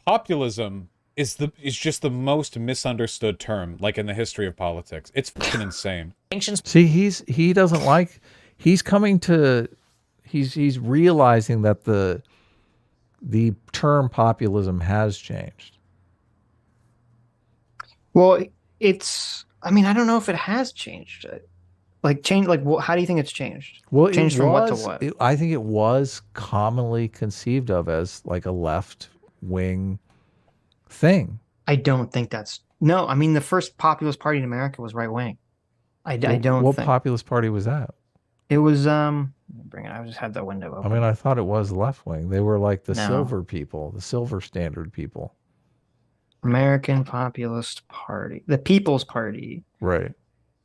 Populism is just the most misunderstood term, like, in the history of politics. It's fucking insane. See, he doesn't like. He's coming to. He's realizing that the term populism has changed. Well, it's. I mean, I don't know if it has changed. Like change. Like, how do you think it's changed? Well, Changed from what to what? I think it was commonly conceived of as like a left wing thing. I don't think that's no. I mean, the first populist party in America was right wing. I don't What think populist party was that? it was. Bring it. I just had the window open. I mean, I thought it was left wing. They were like the No. silver people, the silver standard people. American Populist Party, the People's Party. Right.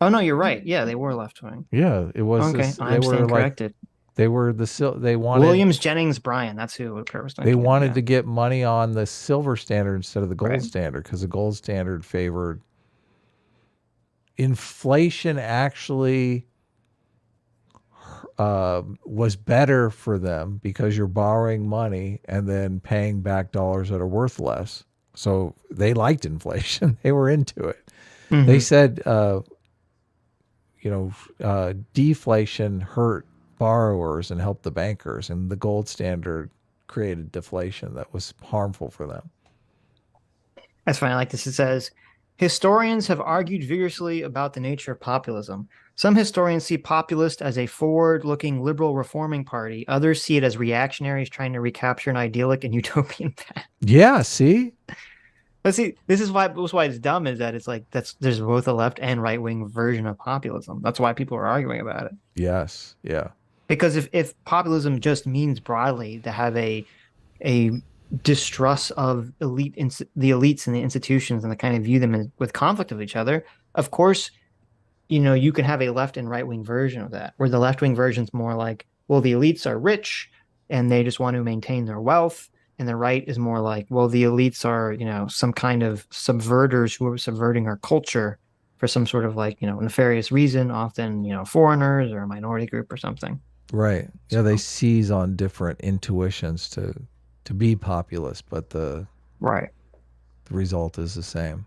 Oh no, you're right. Yeah, they were left wing. Yeah, it was. Okay, They I'm were staying like corrected. they were they wanted Williams Jennings Bryan. That's who Kurt was thinking. they wanted yeah. to get money on the silver standard instead of the gold Right. standard because the gold standard favored inflation. Actually, was better for them because you're borrowing money and then paying back dollars that are worth less. So they liked inflation. They were into it. Mhm. They said, deflation hurt borrowers and helped the bankers, and the gold standard created deflation that was harmful for them. That's fine. I like this. It says, historians have argued vigorously about the nature of populism. Some historians see populist as a forward-looking liberal reforming party. Others see it as reactionaries trying to recapture an idyllic and utopian path. Yeah, see? But see, this is why it's dumb, is that it's like there's both a left and right-wing version of populism. That's why people are arguing about it. Yes, yeah. Because if populism just means broadly to have a distrust of the elites and the institutions and to kind of view them with conflict of each other, of course, you can have a left and right wing version of that, where the left wing version is more like, well, the elites are rich and they just want to maintain their wealth. And the right is more like, well, the elites are, some kind of subverters who are subverting our culture for some sort of like, nefarious reason, often, foreigners or a minority group or something. Right. Yeah, they seize on different intuitions to be populist, but the result is the same.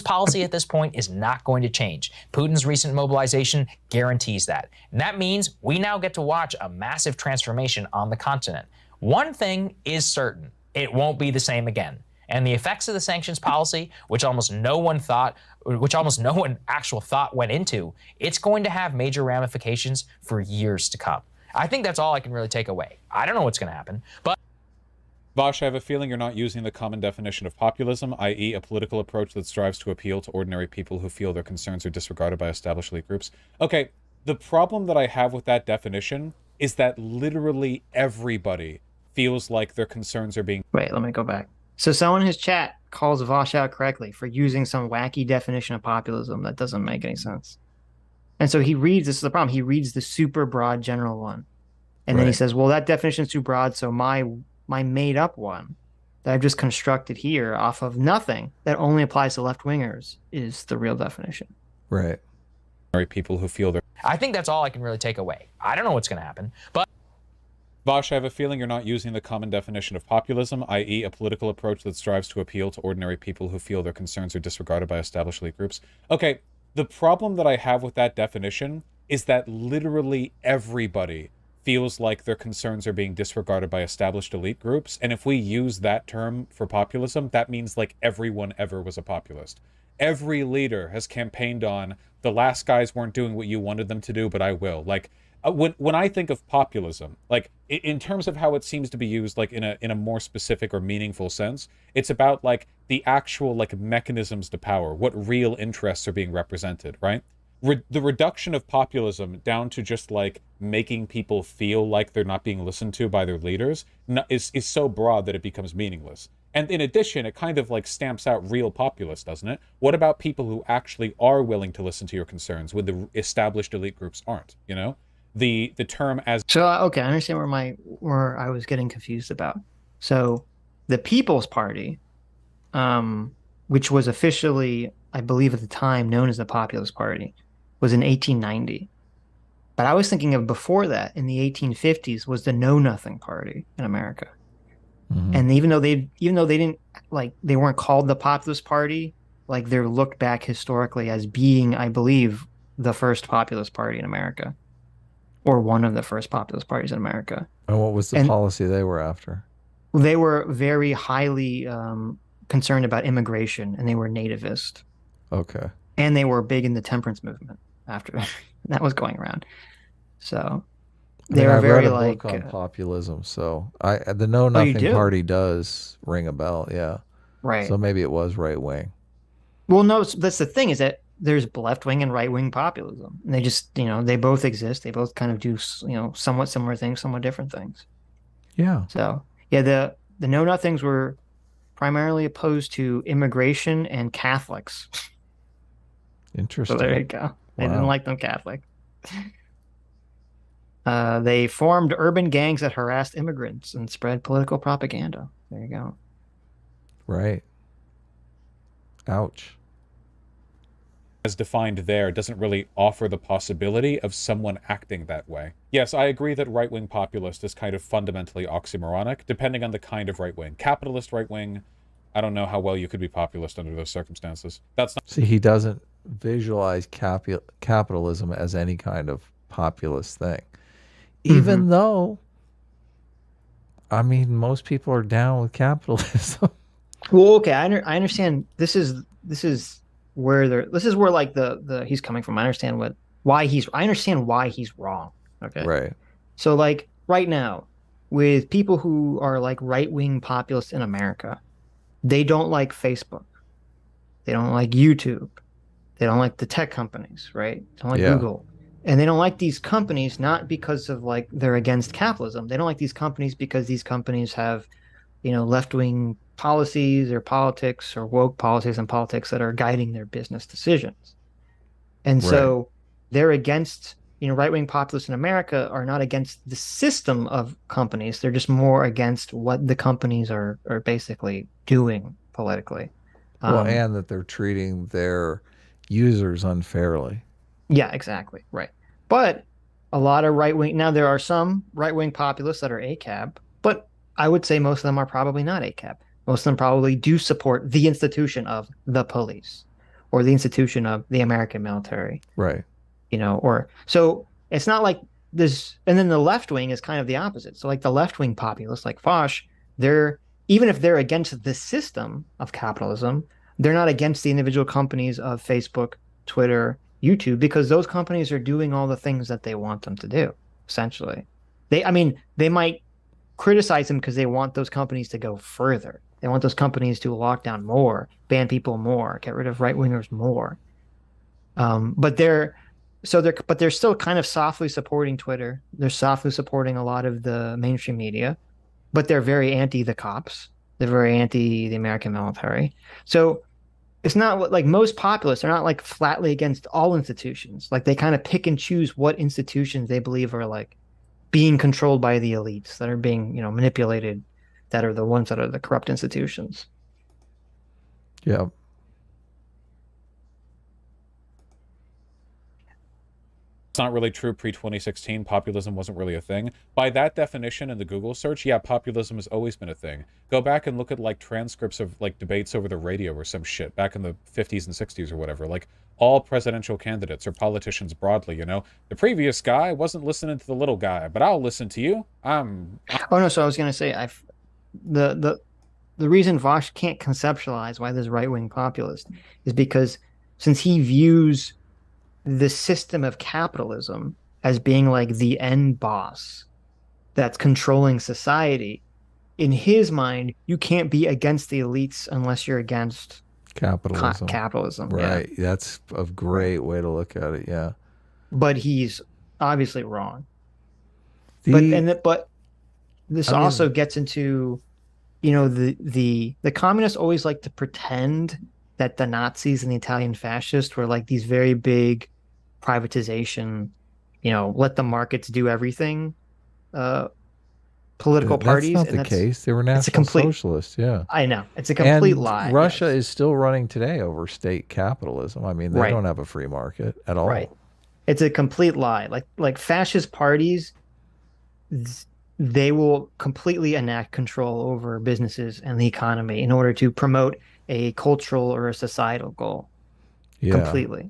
Policy at this point is not going to change. Putin's recent mobilization guarantees that. And that means we now get to watch a massive transformation on the continent. One thing is certain, it won't be the same again. And the effects of the sanctions policy, which almost no one actual thought went into, it's going to have major ramifications for years to come. I think that's all I can really take away. I don't know what's going to happen, but Vaush, I have a feeling you're not using the common definition of populism, i.e. a political approach that strives to appeal to ordinary people who feel their concerns are disregarded by established elite groups. Okay, the problem that I have with that definition is that literally everybody feels like their concerns are being... Wait, let me go back. So someone in his chat calls Vaush out correctly for using some wacky definition of populism that doesn't make any sense. And so he reads, this is the problem, he reads the super broad general one. And then he says, well, that definition is too broad, so my made up one that I've just constructed here off of nothing that only applies to left-wingers is the real definition. Right. People who feel their... I think that's all I can really take away. I don't know what's going to happen, but... Vaush, I have a feeling you're not using the common definition of populism, i.e. a political approach that strives to appeal to ordinary people who feel their concerns are disregarded by established elite groups. Okay, the problem that I have with that definition is that literally everybody feels like their concerns are being disregarded by established elite groups, and if we use that term for populism, that means like everyone ever was a populist. Every leader has campaigned on, the last guys weren't doing what you wanted them to do, but I will. Like, when I think of populism, like in terms of how it seems to be used, like in a more specific or meaningful sense, it's about like the actual like mechanisms to power, what real interests are being represented, right? The reduction of populism down to just like making people feel like they're not being listened to by their leaders is so broad that it becomes meaningless. And in addition, it kind of like stamps out real populists, doesn't it? What about people who actually are willing to listen to your concerns when the established elite groups aren't, The term as... So, okay, I understand where I was getting confused about. So the People's Party, which was officially, I believe at the time, known as the Populist Party, was in 1890. But I was thinking of before that, in the 1850s, was the Know Nothing Party in America. And even though they didn't like they weren't called the Populist Party, like they're looked back historically as being, I believe, the first populist party in America, or one of the first populist parties in America. And what was the And policy they were after? they were very highly concerned about immigration, and they were nativist, Okay. and they were big in the temperance movement after that was going around. So I they mean, were I very read a like book on populism, so the Know oh, you Nothing do? Party does ring a bell, yeah. Right. So maybe it was right wing. Well, no, that's the thing, is that there's left wing and right wing populism. And they just, they both exist. They both kind of do, somewhat similar things, somewhat different things. Yeah. So yeah, the Know Nothings were primarily opposed to immigration and Catholics. Interesting. So there you go. They didn't Wow. like them Catholic. They formed urban gangs that harassed immigrants and spread political propaganda. There you go. Right. Ouch. As defined there doesn't really offer the possibility of someone acting that way. Yes, I agree that right-wing populist is kind of fundamentally oxymoronic, depending on the kind of right-wing. Capitalist right-wing, I don't know how well you could be populist under those circumstances. That's not... See, he doesn't visualize capitalism as any kind of populist thing. Even though, I mean, most people are down with capitalism. Well, okay, I understand. This is where like the he's coming from. I understand I understand why he's wrong. Okay, Right. so like right now, with people who are like right wing populists in America, they don't like Facebook, they don't like YouTube, they don't like the tech companies, right? They don't like Yeah. Google, and they don't like these companies not because of like they're against capitalism. They don't like these companies because these companies have, left wing policies or politics or woke policies and politics that are guiding their business decisions. And so they're against, right-wing populists in America are not against the system of companies. They're just more against what the companies are basically doing politically. Well, and that they're treating their users unfairly. Yeah, exactly. Right. But a lot of right-wing, now there are some right-wing populists that are ACAB, but I would say most of them are probably not ACAB. Most of them probably do support the institution of the police or the institution of the American military. Right. Or so it's not like this. And then the left wing is kind of the opposite. So like the left wing populists like Vaush, even if they're against the system of capitalism, they're not against the individual companies of Facebook, Twitter, YouTube, because those companies are doing all the things that they want them to do, essentially. They might criticize them because they want those companies to go further. They want those companies to lock down more, ban people more, get rid of right-wingers more. But they're still kind of softly supporting Twitter. They're softly supporting a lot of the mainstream media, but they're very anti the cops. They're very anti the American military. So it's not like most populists are not like flatly against all institutions. Like they kind of pick and choose what institutions they believe are like being controlled by the elites, that are being, manipulated, that are the ones that are the corrupt institutions. Yeah. It's not really true pre-2016. Populism wasn't really a thing. By that definition in the Google search, yeah, populism has always been a thing. Go back and look at like transcripts of like debates over the radio or some shit back in the 50s and 60s or whatever. Like all presidential candidates or politicians broadly, the previous guy wasn't listening to the little guy, but I'll listen to you. Oh no, so I was going to say the reason Vaush can't conceptualize why this right-wing populist is because since he views the system of capitalism as being like the end boss that's controlling society, in his mind, you can't be against the elites unless you're against capitalism. Right. Yeah. That's a great way to look at it. Yeah. But he's obviously wrong. The, But this also gets into, the communists always like to pretend that the Nazis and the Italian fascists were like these very big privatization, let the markets do everything, political parties. That's not the case. They were national socialists. Yeah. I know. It's a complete and lie. Russia is still running today over state capitalism. I mean, they don't have a free market at all. Right. It's a complete lie. Like fascist parties, they will completely enact control over businesses and the economy in order to promote a cultural or a societal goal Yeah. completely.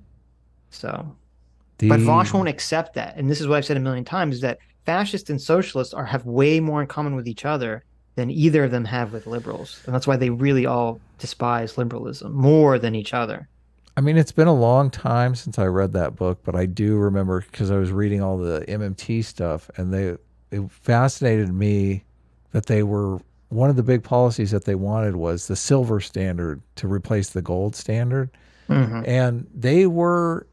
So, but The Vaush won't accept that. And this is what I've said a million times, is that fascists and socialists have way more in common with each other than either of them have with liberals. And that's why they really all despise liberalism more than each other. I mean, it's been a long time since I read that book, but I do remember because I was reading all the MMT stuff, and it fascinated me that they were one of the big policies that they wanted was the silver standard to replace the gold standard. Mm-hmm. And they were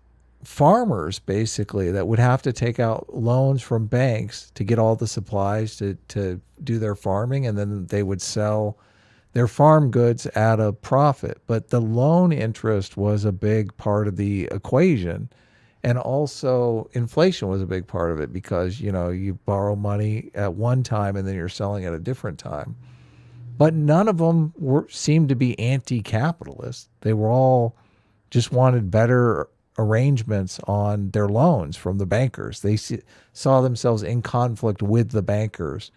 farmers basically that would have to take out loans from banks to get all the supplies to do their farming, and then they would sell their farm goods at a profit. But the loan interest was a big part of the equation. And also inflation was a big part of it because, you borrow money at one time and then you're selling at a different time. But none of them seemed to be anti-capitalist. They were all just wanted better arrangements on their loans from the bankers. They saw themselves in conflict with the bankers.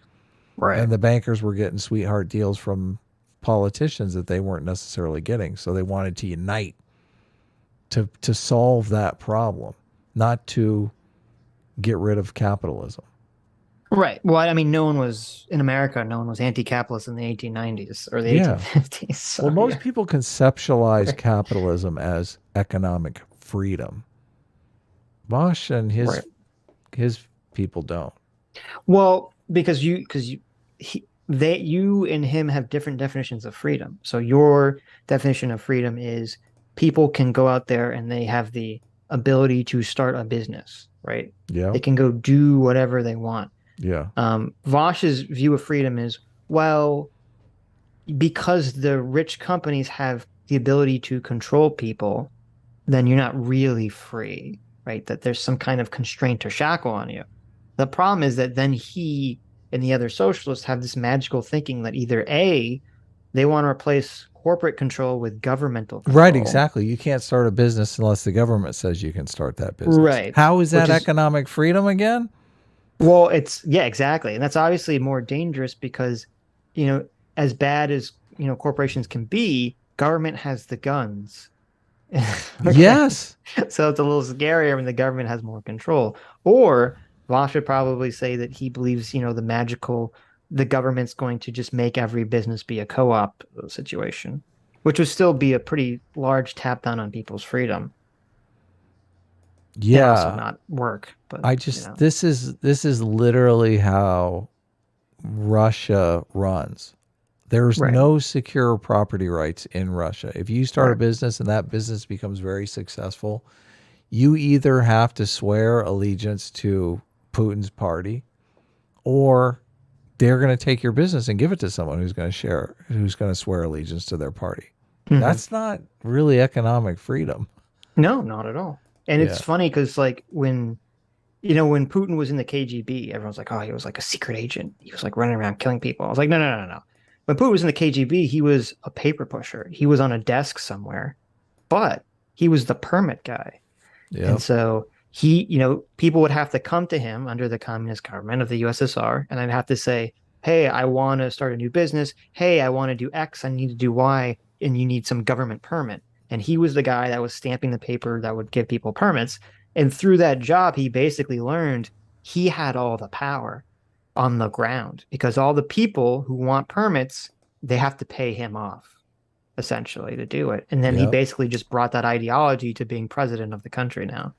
Right. And the bankers were getting sweetheart deals from politicians that they weren't necessarily getting. So they wanted to unite to solve that problem, not to get rid of capitalism. Right. Well, I mean, no one was in America, no one was anti-capitalist in the 1890s or the Yeah. 1850s. So, Well, most yeah. people conceptualize capitalism as economic freedom. Vaush and Right. his people don't. Well, because you and him have different definitions of freedom. So your definition of freedom is people can go out there and they have the ability to start a business, right? Yeah. They can go do whatever they want. Yeah. Vaush's view of freedom is, well, because the rich companies have the ability to control people, then you're not really free, right? That there's some kind of constraint or shackle on you. The problem is that then he and the other socialists have this magical thinking that either A, they want to replace corporate control with governmental control. Right, exactly. You can't start a business unless the government says you can start that business. Right. How is that Which is- economic freedom again? Well, yeah, exactly. And that's obviously more dangerous because, as bad as, corporations can be, government has the guns. Okay? Yes. So it's a little scarier when the government has more control. Or Vaush would probably say that he believes, the government's going to just make every business be a co-op situation, which would still be a pretty large tap down on people's freedom. Yeah. And also not work. But this is literally how Russia runs. There's Right. no secure property rights in Russia. If you start a Right. business and that business becomes very successful, you either have to swear allegiance to Putin's party, or they're going to take your business and give it to someone who's going to swear allegiance to their party. Mhm. That's not really economic freedom. No, not at all. And it's Yeah. funny because like when Putin was in the KGB, everyone's like, oh, he was like a secret agent. He was like running around killing people. I was like, no. When Putin was in the KGB, he was a paper pusher. He was on a desk somewhere, but he was the permit guy. Yeah. And so people would have to come to him under the communist government of the USSR, and I'd have to say, hey, I want to start a new business. Hey, I want to do X. I need to do Y, and you need some government permit. And he was the guy that was stamping the paper that would give people permits. And through that job, he basically learned he had all the power on the ground because all the people who want permits, they have to pay him off, essentially, to do it. And then he Yep. basically just brought that ideology to being president of the country now.